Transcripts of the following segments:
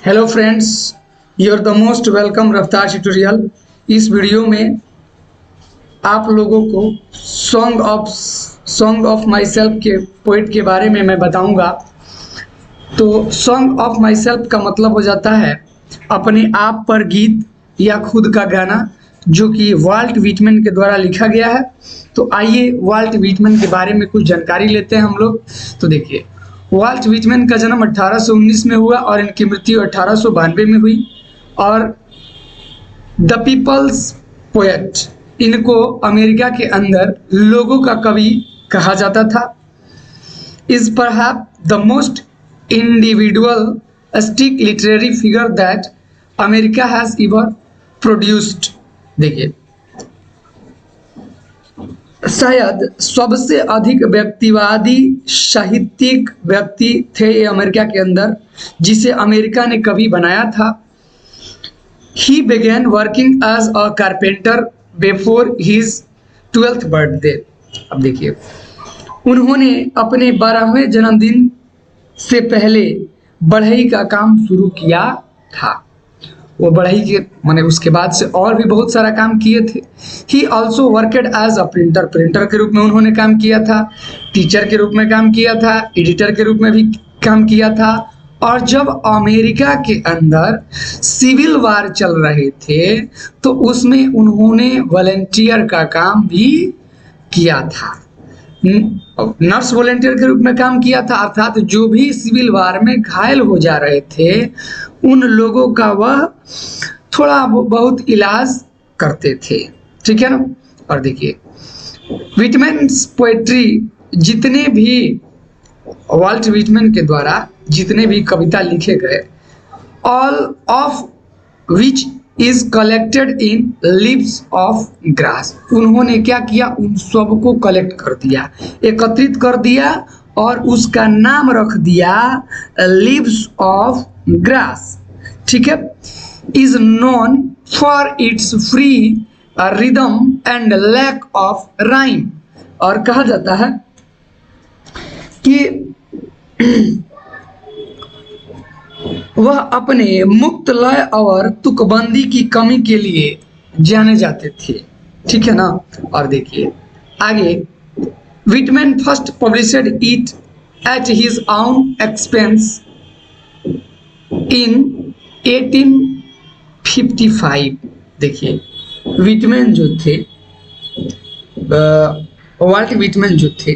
Hello friends, you are the most welcome Raftaar tutorial. इस video में आप लोगों को सॉन्ग ऑफ माई सेल्फ के पोइट के बारे में मैं बताऊंगा। तो सॉन्ग ऑफ माई सेल्फ का मतलब हो जाता है अपने आप पर गीत या खुद का गाना, जो कि वाल्ट व्हिटमैन के द्वारा लिखा गया है। तो आइए वाल्ट व्हिटमैन के बारे में कुछ जानकारी लेते हैं हम लोग। तो देखिए, वाल्ट व्हिटमैन का जन्म 1819 में हुआ और इनकी मृत्यु 1892 में हुई। और द पीपल्स पोएट, इनको अमेरिका के अंदर लोगों का कवि कहा जाता था। Is perhaps the most individualistic literary figure that America has ever produced। देखिए, शायद सबसे अधिक व्यक्तिवादी साहित्यिक व्यक्ति थे ये अमेरिका के अंदर, जिसे अमेरिका ने कभी बनाया था। He began working as a carpenter before his 12th birthday। अब देखिए, उन्होंने अपने 12वें जन्मदिन से पहले बढ़ई का काम शुरू किया था। वो बढ़ई के माने उसके बाद से और भी बहुत सारा काम किए थे। He also worked as a printer के रूप में उन्होंने काम किया था, टीचर के रूप में काम किया था, एडिटर के रूप में भी काम किया था। और जब अमेरिका के अंदर सिविल वार चल रहे थे तो उसमें उन्होंने वॉलंटियर का काम भी किया था, नर्स वॉलंटियर के रूप में काम किया था। अर्थात जो भी सिविल वार में घायल हो जा रहे थे उन लोगों का वह थोड़ा बहुत इलाज करते थे, ठीक है ना। और देखिए, व्हिटमैन्स पोएट्री जितने भी वाल्ट व्हिटमैन के द्वारा जितने भी कविता लिखे गए, all of which is collected in leaves of grass. उन्होंने क्या किया, उन सबको कलेक्ट कर दिया, एकत्रित कर दिया और उसका नाम रख दिया लीव्स ऑफ ग्रास, ठीक है। Is known for its free rhythm and lack of rhyme. और कहा जाता है कि वह अपने मुक्त लय और तुकबंदी की कमी के लिए जाने जाते थे, ठीक है ना। और देखिए आगे, Whitman first published it at his own expense इन 1855। देखिए, व्हिटमैन जो थे, वाल्ट व्हिटमैन जो थे,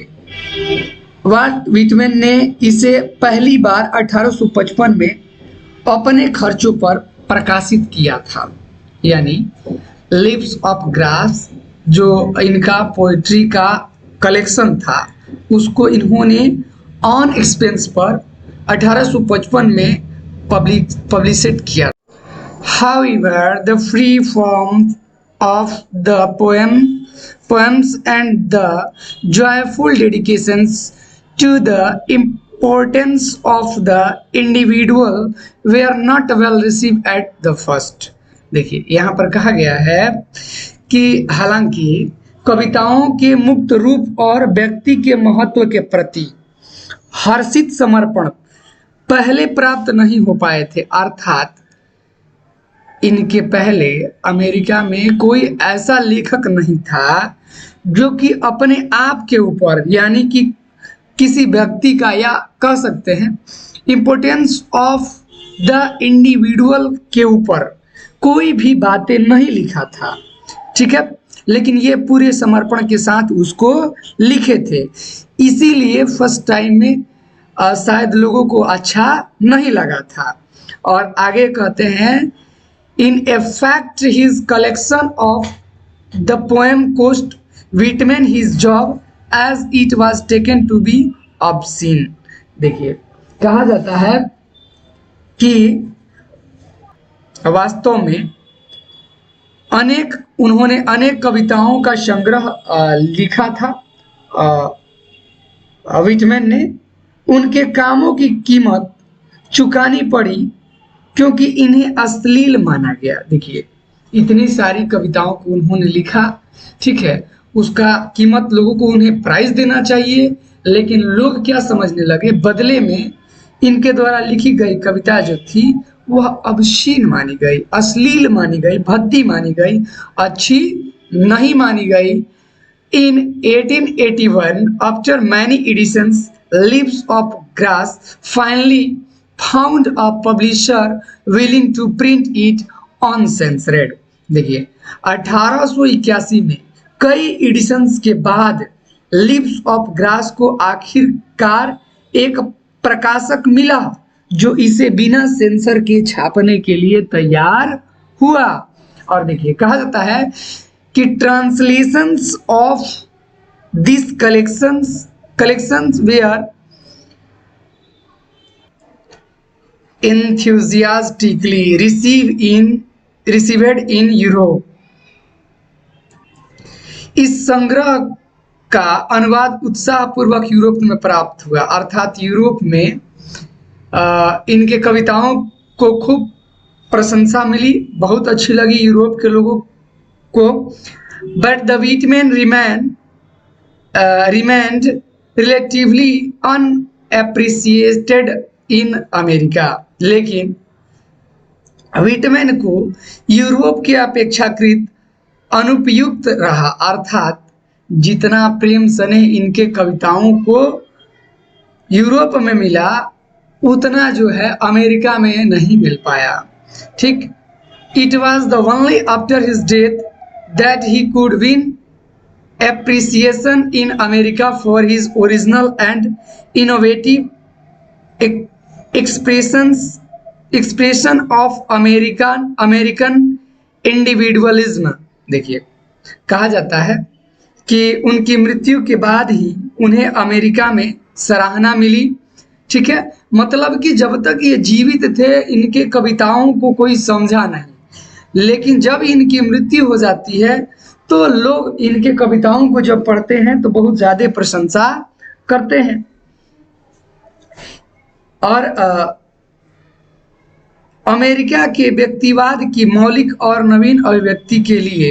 वाल्ट व्हिटमैन ने इसे पहली बार 1855 में अपने खर्चों पर प्रकाशित किया था। यानी लीव्स ऑफ ग्रास जो इनका पोएट्री का कलेक्शन था उसको इन्होंने ऑन एक्सपेंस पर 1855 में पब्लिशड किया। However, the free form of the poems and the joyful dedications to the importance of the individual were not well received at the first। देखिए, यहाँ पर कहा गया है कि हालांकि कविताओं के मुक्त रूप और व्यक्ति के महत्व के प्रति हर्षित समर्पण पहले प्राप्त नहीं हो पाए थे। अर्थात इनके पहले अमेरिका में कोई ऐसा लेखक नहीं था जो कि अपने आप के ऊपर, यानी कि किसी व्यक्ति का, या कह सकते हैं इम्पोर्टेंस ऑफ द इंडिविजुअल के ऊपर कोई भी बातें नहीं लिखा था, ठीक है। लेकिन ये पूरे समर्पण के साथ उसको लिखे थे, इसीलिए फर्स्ट टाइम में शायद लोगों को अच्छा नहीं लगा था। और आगे कहते हैं, In effect, his collection of the poem cost Whitman his job as it was taken to be obscene। देखिए, कहा जाता है कि वास्तव में उन्होंने अनेक कविताओं का संग्रह लिखा था व्हिटमैन ने। उनके कामों की कीमत चुकानी पड़ी क्योंकि इन्हें अश्लील माना गया। देखिए, इतनी सारी कविताओं को उन्होंने लिखा, ठीक है, उसका कीमत लोगों को उन्हें प्राइज देना चाहिए, लेकिन लोग क्या समझने लगे, बदले में इनके द्वारा लिखी गई कविता जो थी वह obscene मानी गई, अश्लील मानी गई, भद्दी मानी गई, अच्छी नहीं मानी गई। In 1881, after many editions, Leaves of Grass finally found a publisher willing to print it uncensored। देखिए 1881 में कई एडिशंस के बाद लीव्स ऑफ ग्रास को आखिरकार एक प्रकाशक मिला जो इसे बिना सेंसर के छापने के लिए तैयार हुआ। और देखिए कहा जाता है कि translations of this collections were enthusiastically received in Europe. इस संग्रह का अनुवाद उत्साह पूर्वक यूरोप में प्राप्त हुआ, अर्थात यूरोप में इनके कविताओं को खूब प्रशंसा मिली, बहुत अच्छी लगी यूरोप के लोगों को। But the Whitman remained relatively unappreciated in America. लेकिन व्हिटमैन को यूरोप के अपेक्षाकृत अनुपयुक्त रहा, अर्थात जितना प्रेम स्नेह इनके कविताओं को यूरोप में मिला उतना जो है अमेरिका में नहीं मिल पाया। ठीक, it was the only after his death that he could win appreciation in America for his original and innovative expression of American individualism। देखिए कहा जाता है कि उनकी मृत्यु के बाद ही उन्हें अमेरिका में सराहना मिली। ठीक है, मतलब कि जब तक ये जीवित थे इनके कविताओं को कोई समझा नहीं, लेकिन जब इनकी मृत्यु हो जाती है तो लोग इनके कविताओं को जब पढ़ते हैं तो बहुत ज्यादा प्रशंसा करते हैं। और अमेरिका के व्यक्तिवाद की मौलिक और नवीन अभिव्यक्ति के लिए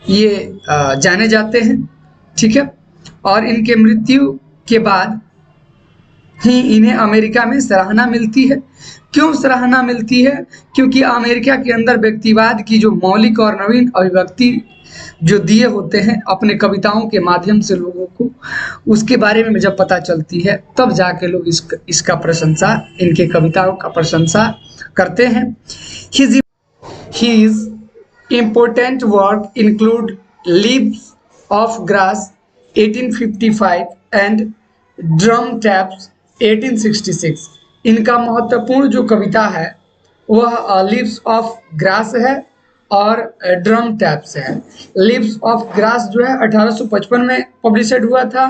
ये जाने जाते हैं। ठीक है, और इनके मृत्यु के बाद ही इन्हें अमेरिका में सराहना मिलती है। क्यों सराहना मिलती है? क्योंकि अमेरिका के अंदर व्यक्तिवाद की जो मौलिक और नवीन अभिव्यक्ति जो दिए होते हैं अपने कविताओं के माध्यम से लोगों को, उसके बारे में जब पता चलती है तब जाके लोग इसका प्रशंसा, इनके कविताओं का प्रशंसा करते हैं। His important work include Leaves of Grass 1855 and Drum Taps 1866। इनका महत्वपूर्ण जो कविता है वह लीव्स ऑफ ग्रास है और ड्रम टैप्स है। लीव्स ऑफ ग्रास जो है 1855 में पब्लिशड हुआ था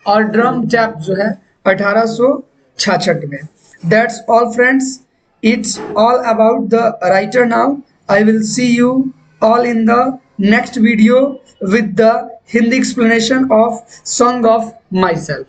और ड्रम टैप जो है 1866 में। That's all friends, it's all about the writer now. I will see you all in the next video with the Hindi explanation of song of माई सेल्फ।